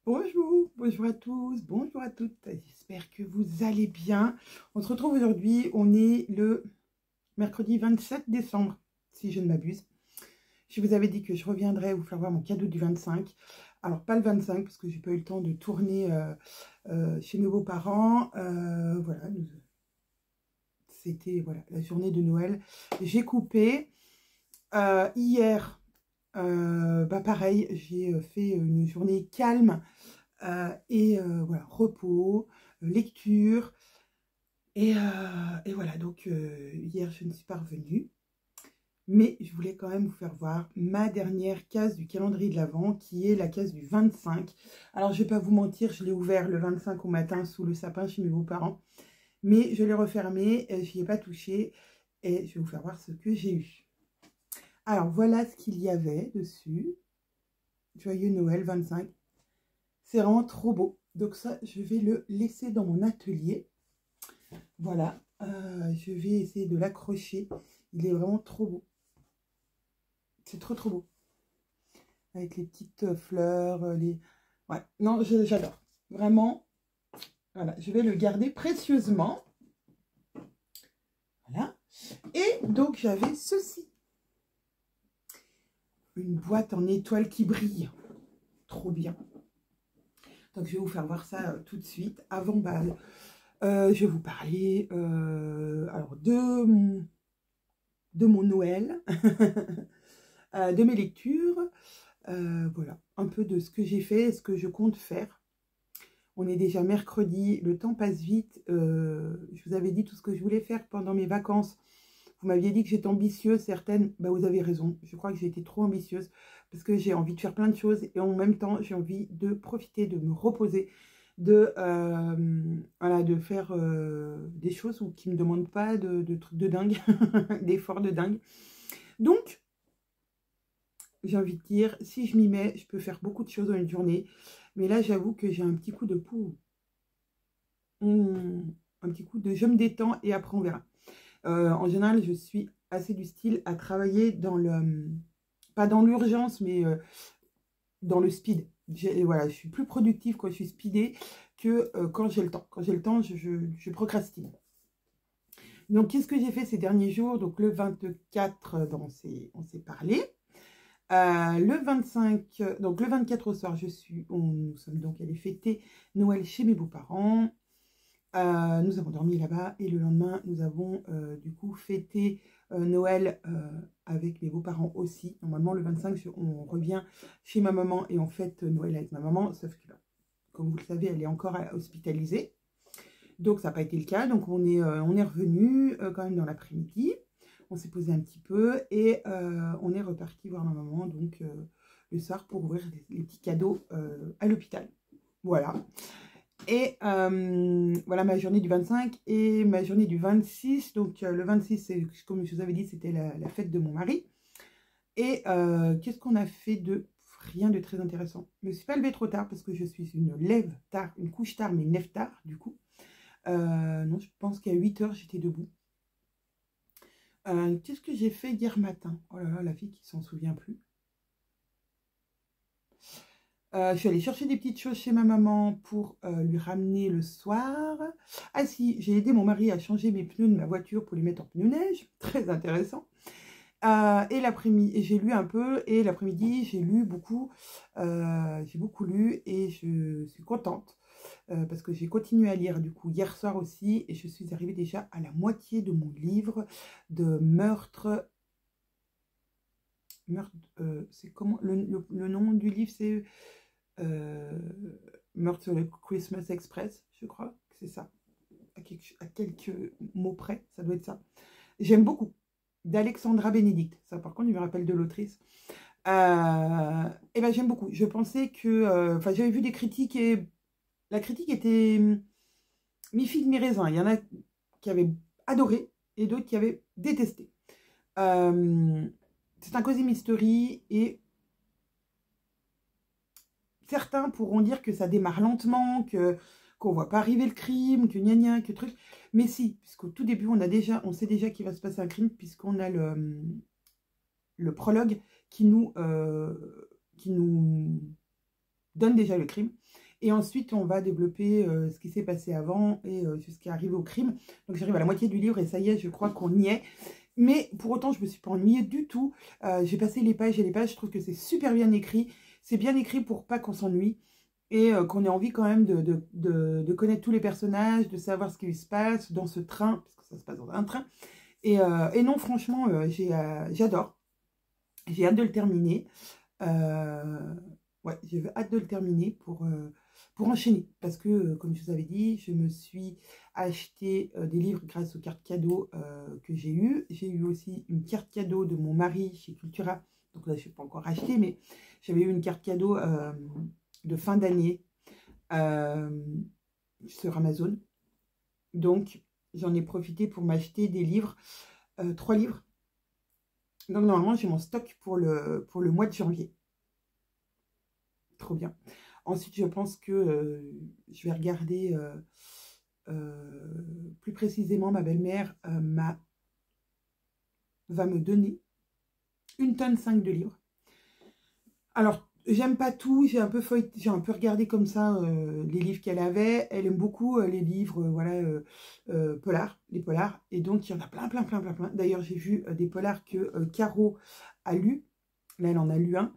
Bonjour, bonjour à tous, bonjour à toutes, j'espère que vous allez bien. On se retrouve aujourd'hui, on est le mercredi 27 décembre, si je ne m'abuse. Je vous avais dit que je reviendrai vous faire voir mon cadeau du 25. Alors pas le 25 parce que j'ai pas eu le temps de tourner chez mes beaux-parents. Voilà, c'était voilà, la journée de Noël. J'ai coupé. Hier, pareil, j'ai fait une journée calme. Voilà, repos, lecture. Et voilà, donc hier, je ne suis pas revenue. Mais je voulais quand même vous faire voir ma dernière case du calendrier de l'Avent, qui est la case du 25. Alors, je ne vais pas vous mentir, je l'ai ouvert le 25 au matin sous le sapin chez mes beaux-parents. Mais je l'ai refermé, je n'y ai pas touché. Et je vais vous faire voir ce que j'ai eu. Alors, voilà ce qu'il y avait dessus. Joyeux Noël 25. C'est vraiment trop beau. Donc ça, je vais le laisser dans mon atelier. Voilà, je vais essayer de l'accrocher. Il est vraiment trop beau. C'est trop trop beau. Avec les petites fleurs, les... Ouais, non, j'adore. Vraiment, voilà, je vais le garder précieusement. Voilà. Et donc, j'avais ceci. Une boîte en étoile qui brille. Trop bien. Donc, je vais vous faire voir ça tout de suite, avant balle. Je vais vous parler alors de mon Noël, de mes lectures, voilà, un peu de ce que j'ai fait et ce que je compte faire. On est déjà mercredi, le temps passe vite. Je vous avais dit tout ce que je voulais faire pendant mes vacances. Vous m'aviez dit que j'étais ambitieuse, certaines, bah vous avez raison. Je crois que j'ai été trop ambitieuse parce que j'ai envie de faire plein de choses et en même temps, j'ai envie de profiter, de me reposer, voilà, de faire des choses qui ne me demandent pas de trucs de dingue, d'efforts de dingue. Donc, j'ai envie de dire, si je m'y mets, je peux faire beaucoup de choses dans une journée. Mais là, j'avoue que j'ai un petit coup de poux. Un petit coup de je me détends et après on verra. En général, je suis assez du style à travailler dans le... Pas dans l'urgence, mais dans le speed. Voilà, je suis plus productive quand je suis speedée que quand j'ai le temps. Quand j'ai le temps, je procrastine. Donc, qu'est-ce que j'ai fait ces derniers jours? Donc, le 24, on s'est parlé. Le 25, donc le 24 au soir, nous sommes donc allés fêter Noël chez mes beaux-parents. Nous avons dormi là-bas et le lendemain, nous avons du coup fêté Noël avec mes beaux-parents aussi. Normalement, le 25, on revient chez ma maman et on fête Noël avec ma maman, sauf que, comme vous le savez, elle est encore hospitalisée. Donc, ça n'a pas été le cas. Donc, on est revenu quand même dans l'après-midi. On s'est posé un petit peu et on est reparti voir ma maman donc le soir pour ouvrir les petits cadeaux à l'hôpital. Voilà. Et voilà ma journée du 25 et ma journée du 26. Donc le 26, comme je vous avais dit, c'était la fête de mon mari. Et qu'est-ce qu'on a fait de rien de très intéressant. Je ne me suis pas levée trop tard parce que je suis une lève tard, une couche tard, mais une lève tard du coup. Non, je pense qu'à 8 h, j'étais debout. Qu'est-ce que j'ai fait hier matin? Oh là là, la fille qui s'en souvient plus. Je suis allée chercher des petites choses chez ma maman pour lui ramener le soir. Ah si, j'ai aidé mon mari à changer mes pneus de ma voiture pour les mettre en pneus neige. Très intéressant. Et l'après-midi, j'ai lu un peu. Et l'après-midi, j'ai lu beaucoup. J'ai beaucoup lu et je suis contente. Parce que j'ai continué à lire du coup hier soir aussi. Et je suis arrivée déjà à la moitié de mon livre de meurtre. C'est comment le nom du livre, c'est Meurtre sur le Christmas Express, je crois que c'est ça. À quelques mots près, ça doit être ça. J'aime beaucoup. D'Alexandra Benedict. Ça, par contre, il me rappelle de l'autrice. Et ben, j'aime beaucoup. Je pensais que... Enfin, j'avais vu des critiques et la critique était mi-figue, mi-raisin. Il y en a qui avaient adoré et d'autres qui avaient détesté. C'est un cosy mystery et certains pourront dire que ça démarre lentement, qu'on ne voit pas arriver le crime, que gna gna, que truc. Mais si, puisqu'au tout début, on sait déjà qu'il va se passer un crime, puisqu'on a le prologue qui nous donne déjà le crime. Et ensuite, on va développer ce qui s'est passé avant et jusqu'à arriver au crime. Donc, j'arrive à la moitié du livre et ça y est, je crois qu'on y est. Mais pour autant, je ne me suis pas ennuyée du tout. J'ai passé les pages et les pages. Je trouve que c'est super bien écrit. C'est bien écrit pour pas qu'on s'ennuie. Et qu'on ait envie quand même de connaître tous les personnages, de savoir ce qui se passe dans ce train, parce que ça se passe dans un train. Et non, franchement, j'adore. J'ai hâte de le terminer. Ouais, j'ai hâte de le terminer pour enchaîner. Parce que, comme je vous avais dit, je me suis acheté des livres grâce aux cartes cadeaux que j'ai eues. J'ai eu aussi une carte cadeau de mon mari chez Cultura. Donc là, je n'ai pas encore acheté, mais j'avais eu une carte cadeau de fin d'année sur Amazon. Donc, j'en ai profité pour m'acheter des livres, 3 livres. Donc, normalement, j'ai mon stock pour le mois de janvier. Trop bien. Ensuite, je pense que je vais regarder plus précisément, ma belle-mère va me donner 1,5 tonne de livres. Alors, j'aime pas tout, j'ai un peu regardé comme ça les livres qu'elle avait. Elle aime beaucoup les livres, voilà, polars, les polars. Et donc, il y en a plein. D'ailleurs, j'ai vu des polars que Caro a lu. Là, elle en a lu un.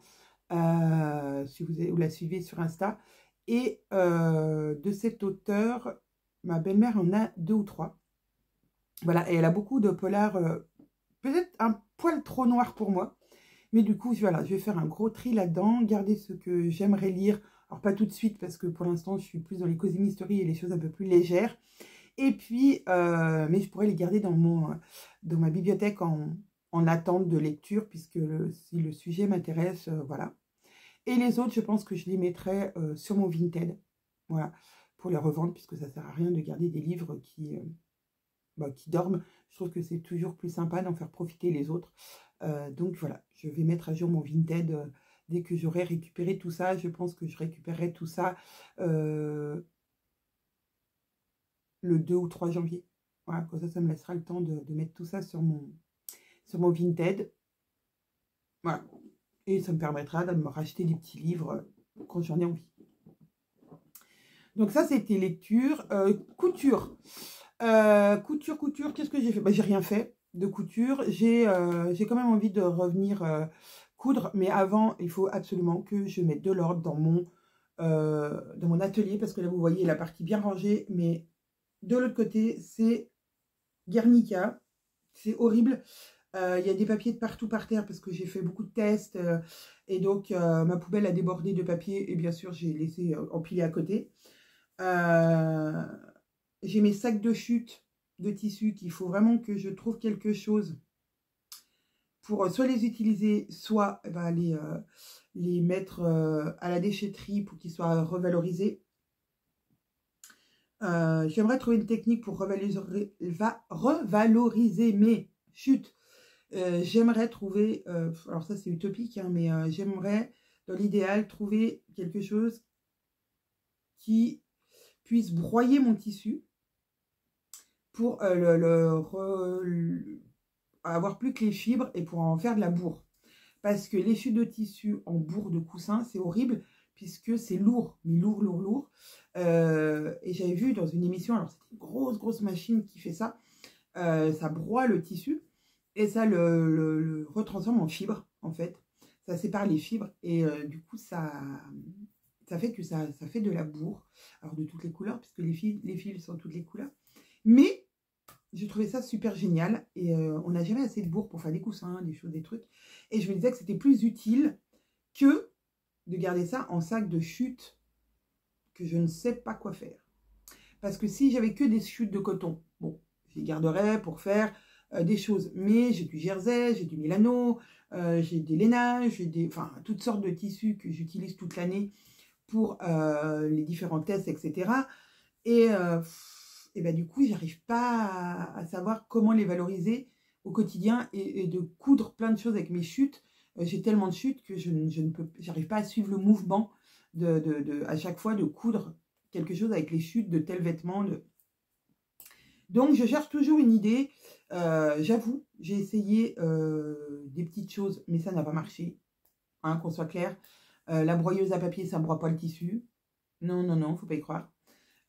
Si vous la suivez sur Insta. Et de cet auteur, ma belle-mère en a 2 ou 3. Voilà, et elle a beaucoup de polars, peut-être un poil trop noir pour moi. Mais du coup, voilà, je vais faire un gros tri là-dedans, garder ce que j'aimerais lire. Alors, pas tout de suite, parce que pour l'instant, je suis plus dans les cosy mystery et les choses un peu plus légères. Et puis, mais je pourrais les garder dans ma bibliothèque en attente de lecture, puisque si le sujet m'intéresse, voilà. Et les autres, je pense que je les mettrai sur mon Vinted, voilà, pour les revendre, puisque ça ne sert à rien de garder des livres qui dorment. Je trouve que c'est toujours plus sympa d'en faire profiter les autres. Donc voilà, je vais mettre à jour mon Vinted dès que j'aurai récupéré tout ça. Je pense que je récupérerai tout ça le 2 ou 3 janvier. Voilà, comme ça me laissera le temps de mettre tout ça sur mon Vinted. Voilà. Et ça me permettra de me racheter des petits livres quand j'en ai envie. Donc ça, c'était lecture. Couture. Couture, qu'est-ce que j'ai fait? J'ai rien fait de couture. J'ai quand même envie de revenir coudre. Mais avant, il faut absolument que je mette de l'ordre dans mon atelier. Parce que là, vous voyez la partie bien rangée. Mais de l'autre côté, c'est Guernica. C'est horrible. Il y a des papiers de partout par terre parce que j'ai fait beaucoup de tests. Et donc, ma poubelle a débordé de papier. Et bien sûr, j'ai laissé empiler à côté. J'ai mes sacs de chute de tissu qu'il faut vraiment que je trouve quelque chose pour soit les utiliser, soit les mettre à la déchetterie pour qu'ils soient revalorisés. J'aimerais trouver une technique pour revaloriser mes chutes. J'aimerais trouver, alors ça c'est utopique, hein, mais j'aimerais dans l'idéal trouver quelque chose qui puisse broyer mon tissu pour avoir plus que les fibres et pour en faire de la bourre. Parce que les chutes de tissu en bourre de coussin, c'est horrible puisque c'est lourd, mais lourd. Et j'avais vu dans une émission, alors c'est une grosse machine qui fait ça, ça broie le tissu et ça le retransforme en fibres en fait. Ça sépare les fibres et du coup ça fait que ça fait de la bourre. Alors de toutes les couleurs puisque les fils sont toutes les couleurs. Mais j'ai trouvé ça super génial et on n'a jamais assez de bourre pour faire des coussins, des choses, des trucs. Et je me disais que c'était plus utile que de garder ça en sac de chute que je ne sais pas quoi faire. Parce que si j'avais que des chutes de coton, bon, je les garderais pour faire des choses. Mais j'ai du jersey, j'ai du mélano, j'ai des lainages, enfin toutes sortes de tissus que j'utilise toute l'année pour les différents tests, etc. Et ben, du coup, j'arrive pas à savoir comment les valoriser au quotidien et de coudre plein de choses avec mes chutes. J'ai tellement de chutes que j'arrive pas à suivre le mouvement à chaque fois de coudre quelque chose avec les chutes de tel vêtement. Donc, je cherche toujours une idée. J'avoue, j'ai essayé des petites choses, mais ça n'a pas marché. Hein, qu'on soit clair. La broyeuse à papier, ça ne broie pas le tissu. Non, non, non, faut pas y croire.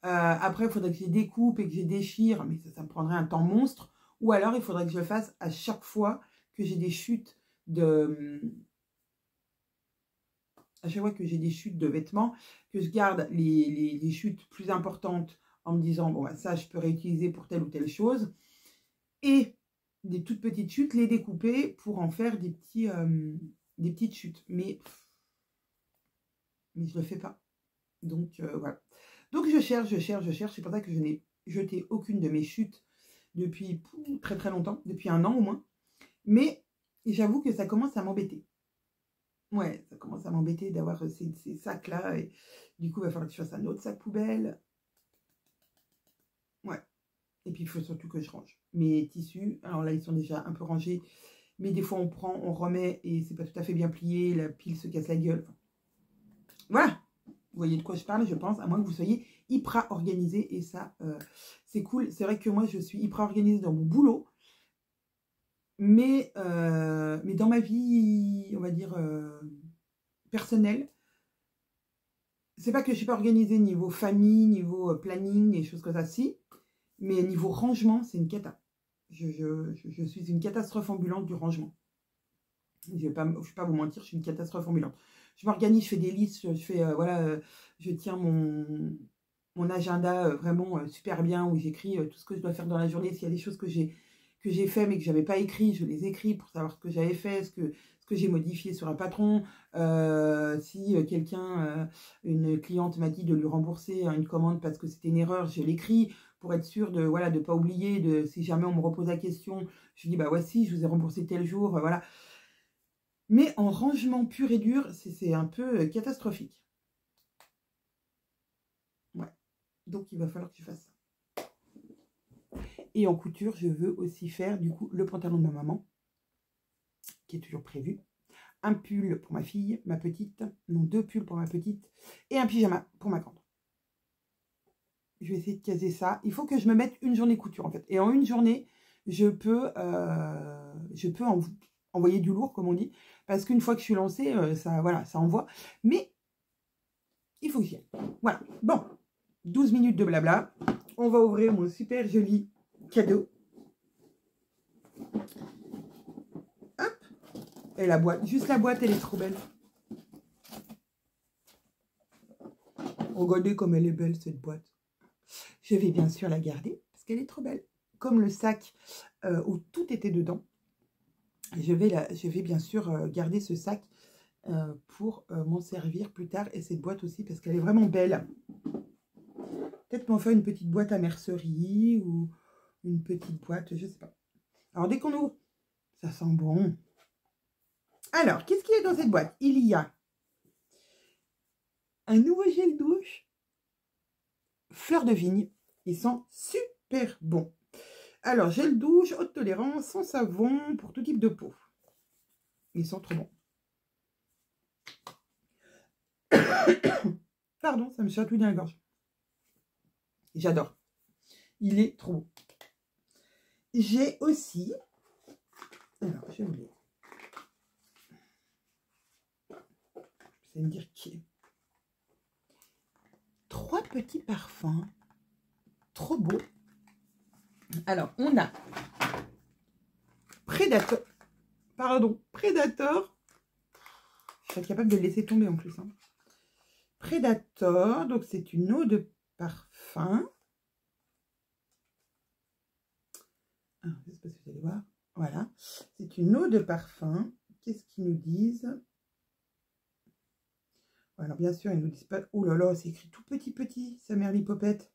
Après, il faudrait que je les découpe et que je les déchire, mais ça me prendrait un temps monstre. Ou alors, il faudrait que je le fasse à chaque fois que j'ai des chutes de... À chaque fois que j'ai des chutes de vêtements, que je garde les chutes plus importantes en me disant, bon, bah, ça, je peux réutiliser pour telle ou telle chose. Et des toutes petites chutes, les découper pour en faire des petites chutes. Mais je ne le fais pas. Donc, voilà. Donc, je cherche. C'est pour ça que je n'ai jeté aucune de mes chutes depuis très très longtemps, depuis 1 an au moins. Mais j'avoue que ça commence à m'embêter. Ouais, ça commence à m'embêter d'avoir ces sacs-là. Et du coup, il va falloir que je fasse un autre sac poubelle. Ouais. Et puis, il faut surtout que je range mes tissus. Alors là, ils sont déjà un peu rangés. Mais des fois, on prend, on remet et c'est pas tout à fait bien plié. La pile se casse la gueule. Enfin, voilà. Vous voyez de quoi je parle, je pense, à moins que vous soyez hyper organisé. Et ça, c'est cool. C'est vrai que moi, je suis hyper organisée dans mon boulot. Mais dans ma vie, on va dire, personnelle, c'est pas que je suis pas organisée niveau famille, niveau planning et choses comme ça, si. Mais niveau rangement, c'est une cata. Je suis une catastrophe ambulante du rangement. Je vais pas vous mentir, je suis une catastrophe ambulante. Je m'organise, je fais des listes, je fais, voilà, je tiens mon agenda vraiment super bien où j'écris tout ce que je dois faire dans la journée. S'il y a des choses que j'ai fait mais que je n'avais pas écrit, je les écris pour savoir ce que j'avais fait, ce que j'ai modifié sur un patron. Si une cliente m'a dit de lui rembourser une commande parce que c'était une erreur, je l'écris pour être sûre de voilà de pas oublier. Si jamais on me repose la question, je dis bah voici, je vous ai remboursé tel jour, voilà. Mais en rangement pur et dur, c'est un peu catastrophique. Ouais. Donc, il va falloir que tu fasses ça. Et en couture, je veux aussi faire, du coup, le pantalon de ma maman, qui est toujours prévu. Un pull pour ma fille, ma petite. Non, 2 pulls pour ma petite. Et un pyjama pour ma grande. Je vais essayer de caser ça. Il faut que je me mette une journée couture, en fait. Et en une journée, je peux envoyer du lourd, comme on dit. Parce qu'une fois que je suis lancée, ça envoie. Mais il faut que j'y aille. Voilà. Bon, 12 minutes de blabla. On va ouvrir mon super joli cadeau. Hop. Et la boîte. Juste la boîte, elle est trop belle. Regardez comme elle est belle, cette boîte. Je vais bien sûr la garder parce qu'elle est trop belle. Comme le sac où tout était dedans. Je vais bien sûr garder ce sac pour m'en servir plus tard. Et cette boîte aussi parce qu'elle est vraiment belle. Peut-être m'en faire une petite boîte à mercerie ou une petite boîte, je sais pas. Alors, dès qu'on ouvre, ça sent bon. Alors, qu'est-ce qu'il y a dans cette boîte? Il y a un nouveau gel douche, fleur de vigne. Il sent super bon. Alors, gel douche, haute tolérance, sans savon, pour tout type de peau. Ils sont trop bons. Pardon, ça me chatouille dans la gorge. J'adore. Il est trop beau. J'ai aussi... Alors, je vais vous dire. Vous allez me dire qui est. 3 petits parfums. Trop beaux. Alors, on a Predator. Pardon, Predator. Je serais capable de le laisser tomber en plus. Hein. Predator, donc c'est une eau de parfum. Ah, je ne sais pas si vous allez voir. Voilà, c'est une eau de parfum. Qu'est-ce qu'ils nous disent? Alors bien sûr, ils nous disent pas... Oh là là, c'est écrit tout petit, sa mère l'hypopète.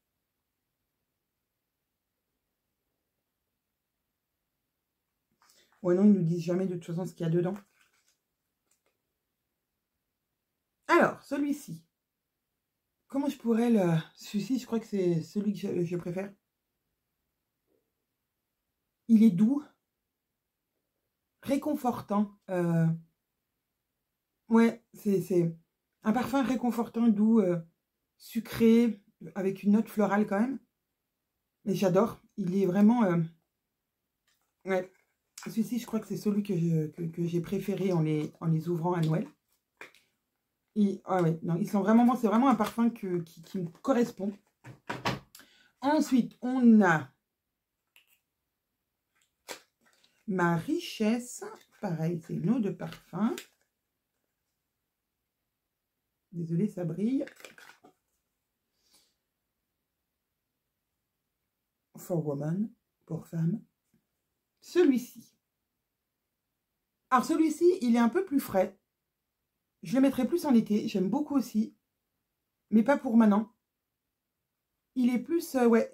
Ouais, non, ils nous disent jamais de toute façon ce qu'il y a dedans. Alors, celui-ci. Comment je pourrais le... Celui-ci, je crois que c'est celui que je préfère. Il est doux. Réconfortant. Ouais, c'est un parfum réconfortant, doux, sucré, avec une note florale quand même. Mais j'adore. Il est vraiment... Ouais. Celui-ci, je crois que c'est celui que j'ai préféré en les ouvrant à Noël. Ah ouais, non, ils sont vraiment, c'est vraiment un parfum qui me correspond. Ensuite, on a ma richesse. Pareil, c'est une eau de parfum. Désolée, ça brille. For woman, pour femme. Celui-ci. Alors, celui-ci, il est un peu plus frais. Je le mettrai plus en été. J'aime beaucoup aussi. Mais pas pour maintenant. Il est plus, ouais.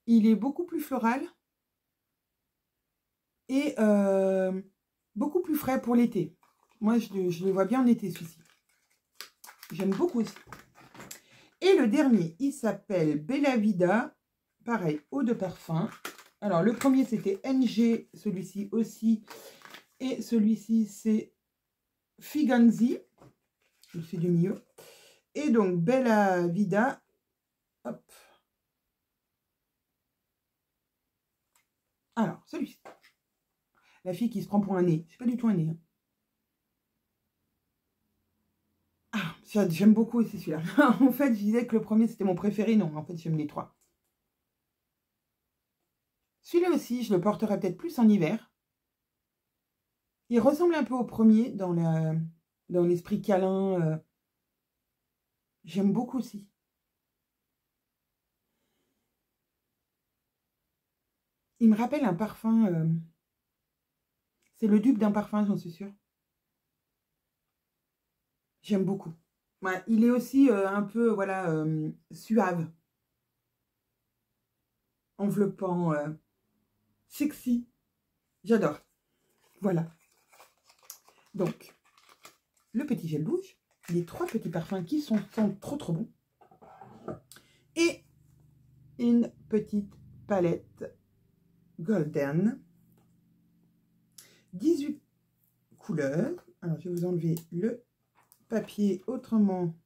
Il est beaucoup plus floral. Et beaucoup plus frais pour l'été. Moi, je le vois bien en été, celui-ci. J'aime beaucoup aussi. Et le dernier, il s'appelle Bella Vida. Pareil, eau de parfum. Alors, le premier, c'était NG. Celui-ci aussi. Et celui-ci, c'est Figanzi. Je fais du milieu. Et donc, Bella Vida. Hop. Alors, celui-ci. La fille qui se prend pour un nez. C'est pas du tout un nez. Hein. Ah, j'aime beaucoup aussi celui-là. En fait, je disais que le premier, c'était mon préféré. Non, en fait, j'aime les trois. Celui-là aussi, je le porterai peut-être plus en hiver. Il ressemble un peu au premier dans l'esprit câlin. J'aime beaucoup aussi. Il me rappelle un parfum. C'est le dupe d'un parfum, j'en suis sûre. J'aime beaucoup. Ouais, il est aussi un peu, voilà, suave. Enveloppant. Sexy. J'adore. Voilà. Donc, le petit gel douche. Les trois petits parfums qui sont trop trop bons. Et une petite palette golden. 18 couleurs. Alors, je vais vous enlever le papier, autrement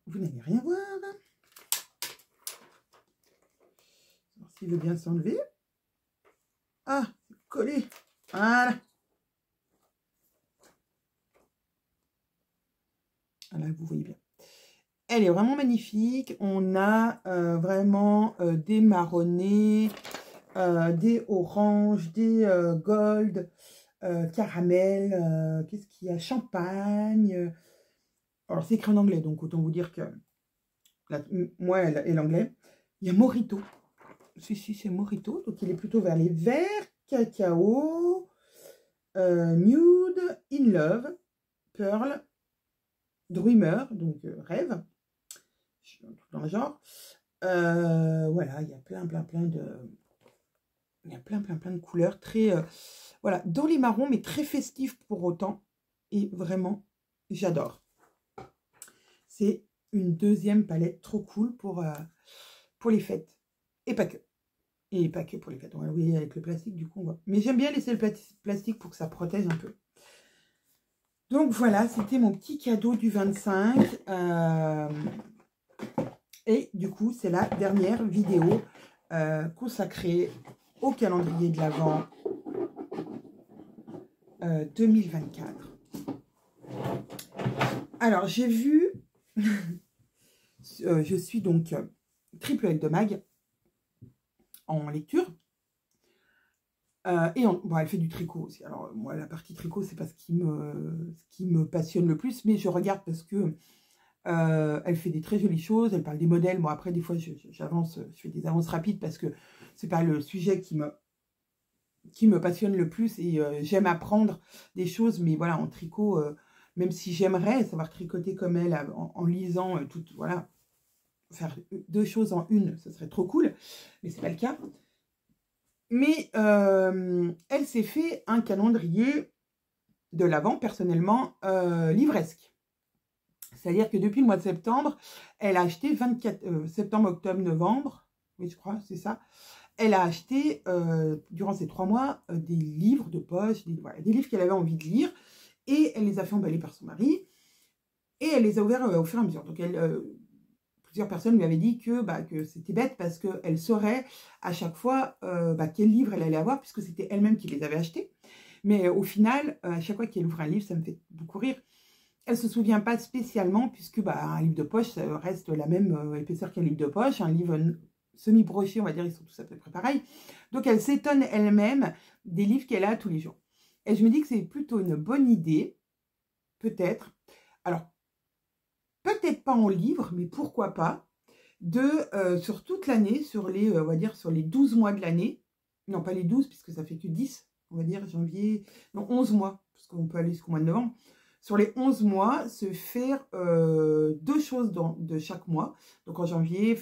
vous n'allez rien voir. S'il veut bien s'enlever. Ah, c'est collé. Voilà. Là, vous voyez bien. Elle est vraiment magnifique. On a vraiment des marronnés, des oranges, des gold, caramel, qu'est-ce qu'il y a? Champagne. Alors, c'est écrit en anglais, donc autant vous dire que moi et l'anglais. Il y a Mojito. Si, c'est Mojito. Donc, il est plutôt vers les verts, cacao, nude, in love, pearl, dreamer, donc rêve. Tout dans le genre. Voilà, il y a plein de... Il y a plein de couleurs. Très... voilà, dans les marrons, mais très festifs pour autant. Et vraiment, j'adore. C'est une deuxième palette trop cool pour les fêtes. Et pas que. Et pas que pour les fêtes. Oui, avec le plastique, du coup, on voit. Mais j'aime bien laisser le plastique pour que ça protège un peu. Donc voilà, c'était mon petit cadeau du 25. Et du coup, c'est la dernière vidéo consacrée au calendrier de l'Avent 2024. Alors, j'ai vu... je suis donc triple L de mag en lecture. Et bon, elle fait du tricot aussi. Alors, moi, la partie tricot, c'est pas ce qui me passionne le plus, mais je regarde parce que elle fait des très jolies choses, elle parle des modèles. Bon, après, des fois, j'avance, je fais des avances rapides parce que c'est pas le sujet qui me passionne le plus et j'aime apprendre des choses, mais voilà, en tricot, même si j'aimerais savoir tricoter comme elle en lisant voilà, faire deux choses en une, ce serait trop cool, mais c'est pas le cas. Mais elle s'est fait un calendrier de l'Avent, personnellement, livresque. C'est-à-dire que depuis le mois de septembre, elle a acheté 24... septembre, octobre, novembre, oui, je crois, c'est ça. Elle a acheté, durant ces 3 mois, des livres de poche, des livres qu'elle avait envie de lire. Et elle les a fait emballer par son mari. Et elle les a ouverts au fur et à mesure. Donc, plusieurs personnes lui avaient dit que c'était bête parce qu'elle saurait à chaque fois quel livre elle allait avoir, puisque c'était elle-même qui les avait achetés. Mais au final, à chaque fois qu'elle ouvre un livre, ça me fait beaucoup rire. Elle ne se souvient pas spécialement, puisque un livre de poche, ça reste la même épaisseur qu'un livre de poche. Un livre semi-broché, on va dire, ils sont tous à peu près pareils. Donc, elle s'étonne elle-même des livres qu'elle a tous les jours. Et je me dis que c'est plutôt une bonne idée, peut-être. Alors, peut-être pas en livre, mais pourquoi pas, sur toute l'année, sur les, on va dire, sur les 12 mois de l'année, non pas les 12, puisque ça fait que 10, on va dire janvier, non 11 mois, parce qu'on peut aller jusqu'au mois de novembre, sur les 11 mois, se faire 2 choses de chaque mois. Donc en janvier,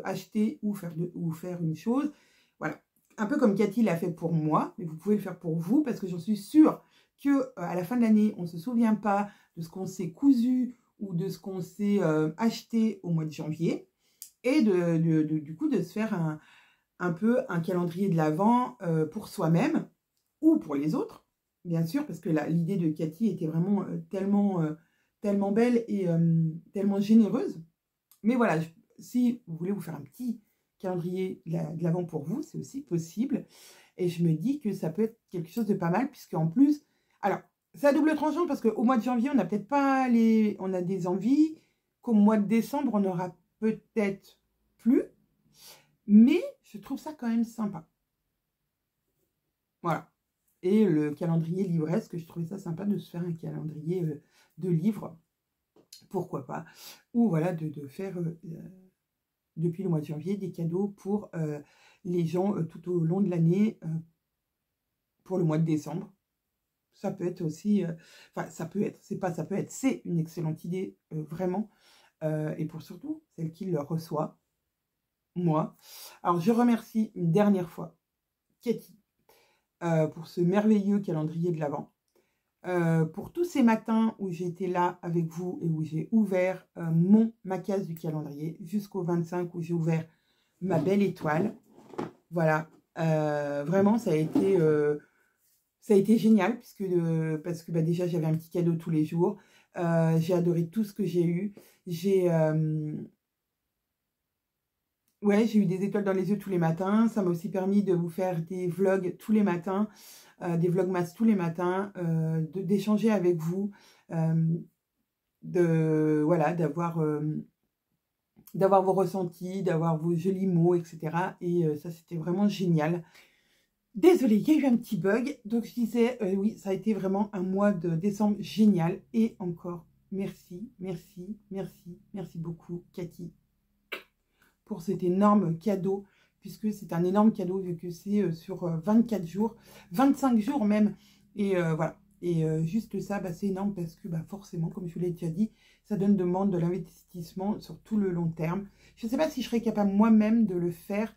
acheter ou faire une chose. Voilà, un peu comme Cathy l'a fait pour moi, mais vous pouvez le faire pour vous, parce que j'en suis sûre qu'à la fin de l'année, on ne se souvient pas de ce qu'on s'est cousu ou de ce qu'on s'est acheté au mois de janvier. Et du coup, de se faire un peu un calendrier de l'Avent pour soi-même ou pour les autres, bien sûr, parce que l'idée de Cathy était vraiment tellement belle et tellement généreuse. Mais voilà, si vous voulez vous faire un petit calendrier de l'Avent pour vous, c'est aussi possible. Et je me dis que ça peut être quelque chose de pas mal, puisque en plus, alors, c'est à double tranchant, parce qu'au mois de janvier, on n'a peut-être pas on a des envies qu'au mois de décembre, on aura peut-être plus. Mais je trouve ça quand même sympa. Voilà. Et le calendrier livresque, je trouvais ça sympa de se faire un calendrier de livres. Pourquoi pas. Ou voilà, de faire, depuis le mois de janvier, des cadeaux pour les gens tout au long de l'année, pour le mois de décembre. Ça peut être aussi, c'est une excellente idée, vraiment. Et pour surtout, celle qui le reçoit, moi. Alors, je remercie une dernière fois Cathy pour ce merveilleux calendrier de l'Avent. Pour tous ces matins où j'étais là avec vous et où j'ai ouvert ma case du calendrier jusqu'au 25 où j'ai ouvert ma belle étoile. Voilà, vraiment ça a été génial parce que déjà j'avais un petit cadeau tous les jours. J'ai adoré tout ce que j'ai eu. Ouais, j'ai eu des étoiles dans les yeux tous les matins. Ça m'a aussi permis de vous faire des vlogs tous les matins, des vlogmas tous les matins, d'échanger avec vous, voilà, d'avoir vos ressentis, d'avoir vos jolis mots, etc. Et ça, c'était vraiment génial. Désolée, il y a eu un petit bug. Donc, je disais, oui, ça a été vraiment un mois de décembre génial. Et encore, merci, merci, merci, merci beaucoup, Cathy, pour cet énorme cadeau, puisque c'est un énorme cadeau vu que c'est sur 24 jours, 25 jours même. Et voilà. Et juste ça, c'est énorme parce que forcément, comme je vous l'ai déjà dit, ça demande de l'investissement sur tout le long terme. Je ne sais pas si je serais capable moi-même de le faire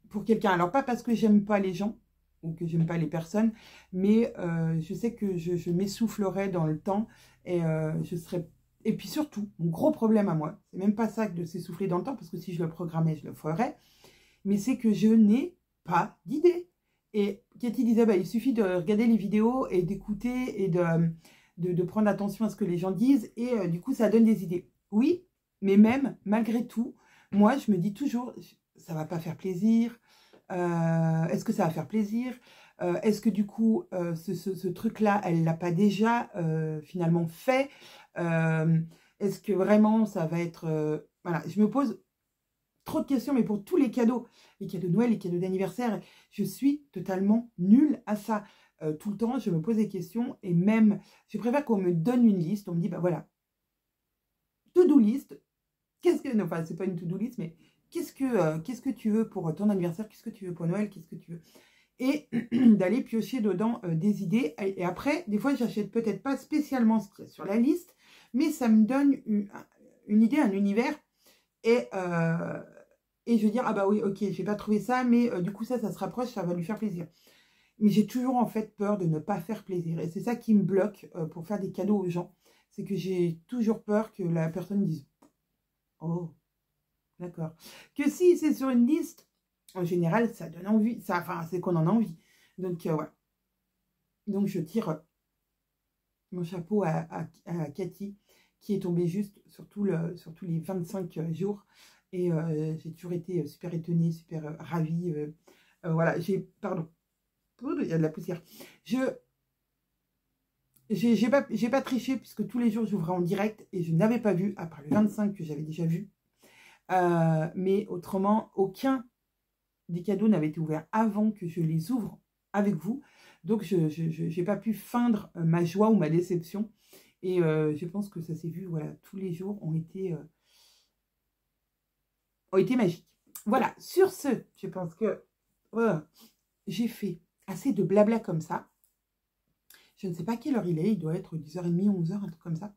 pour quelqu'un. Alors, pas parce que j'aime pas les gens ou que j'aime pas les personnes, mais je sais que je m'essoufflerais dans le temps et je serais... Et puis surtout, mon gros problème à moi, c'est même pas ça que de s'essouffler dans le temps, parce que si je le programmais, je le ferais, mais c'est que je n'ai pas d'idée. Et Cathy disait, il suffit de regarder les vidéos et d'écouter et de prendre attention à ce que les gens disent, et du coup, ça donne des idées. Oui, mais même, malgré tout, moi, je me dis toujours, ça va pas faire plaisir. Est-ce que ça va faire plaisir? Est-ce que du coup, ce truc-là, elle l'a pas déjà finalement fait? Est-ce que vraiment ça va être... Voilà, je me pose trop de questions, mais pour tous les cadeaux de Noël, les cadeaux d'anniversaire, je suis totalement nulle à ça. Tout le temps, je me pose des questions et même, je préfère qu'on me donne une liste, on me dit, voilà, to-do list, non, enfin, c'est pas une to-do list, mais qu'est-ce que tu veux pour ton anniversaire, qu'est-ce que tu veux pour Noël, qu'est-ce que tu veux? Et d'aller piocher dedans des idées. Et après, des fois, j'achète peut-être pas spécialement ce qu'il y a sur la liste, mais ça me donne une idée, un univers. Et je vais dire, ah oui, ok, j'ai pas trouvé ça, mais du coup, ça se rapproche, ça va lui faire plaisir. Mais j'ai toujours en fait peur de ne pas faire plaisir. Et c'est ça qui me bloque pour faire des cadeaux aux gens. C'est que j'ai toujours peur que la personne dise, oh, d'accord. Que si c'est sur une liste, en général, ça donne envie. C'est qu'on en a envie. Donc, voilà. Donc, je tire mon chapeau à Cathy qui est tombé juste sur tous les 25 jours. Et j'ai toujours été super étonnée, super ravie. Voilà, pardon, il y a de la poussière. J'ai pas triché puisque tous les jours j'ouvrais en direct et je n'avais pas vu, à part le 25 que j'avais déjà vu. Mais autrement, aucun des cadeaux n'avait été ouvert avant que je les ouvre avec vous. Donc, je n'ai pas pu feindre ma joie ou ma déception. Et je pense que ça s'est vu, voilà, tous les jours ont été magiques. Voilà, sur ce, je pense que j'ai fait assez de blabla comme ça. Je ne sais pas quelle heure il doit être 10h30, 11h, un truc comme ça.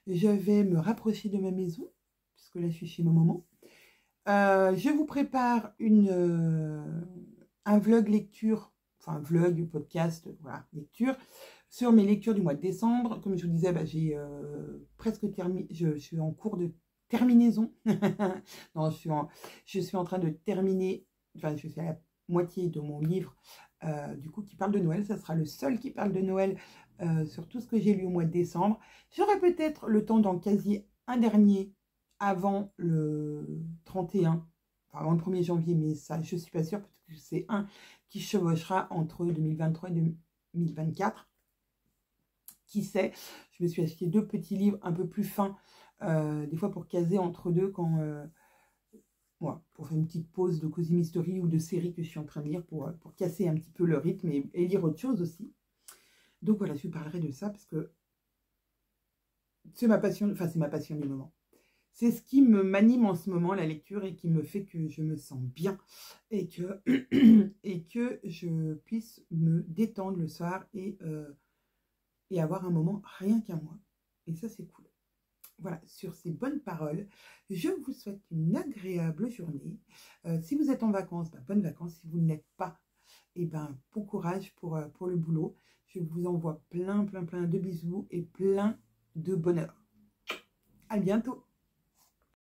Je vais me rapprocher de ma maison, puisque là je suis chez ma maman. Je vous prépare un vlog lecture, enfin vlog, podcast, voilà, lecture, sur mes lectures du mois de décembre. Comme je vous disais, j'ai presque terminé, je suis en cours de terminaison. Non, je suis en train de terminer, enfin je suis à la moitié de mon livre, du coup qui parle de Noël. Ça sera le seul qui parle de Noël sur tout ce que j'ai lu au mois de décembre. J'aurai peut-être le temps d'en casier un dernier avant le 31, enfin avant le 1er janvier, mais ça, je ne suis pas sûre, parce que c'est un qui chevauchera entre 2023 et 2024. Qui sait, je me suis acheté 2 petits livres un peu plus fins, des fois pour caser entre deux, quand, pour faire une petite pause de Cozy Mystery ou de série que je suis en train de lire, pour casser un petit peu le rythme et lire autre chose aussi. Donc voilà, je vous parlerai de ça, parce que c'est ma passion, enfin c'est ma passion du moment. C'est ce qui m'anime en ce moment, la lecture, et qui me fait que je me sens bien et que, et que je puisse me détendre le soir et avoir un moment rien qu'à moi. Et ça, c'est cool. Voilà, sur ces bonnes paroles, je vous souhaite une agréable journée. Si vous êtes en vacances, bonnes vacances. Si vous ne l'êtes pas, bon courage pour le boulot. Je vous envoie plein de bisous et plein de bonheur. À bientôt.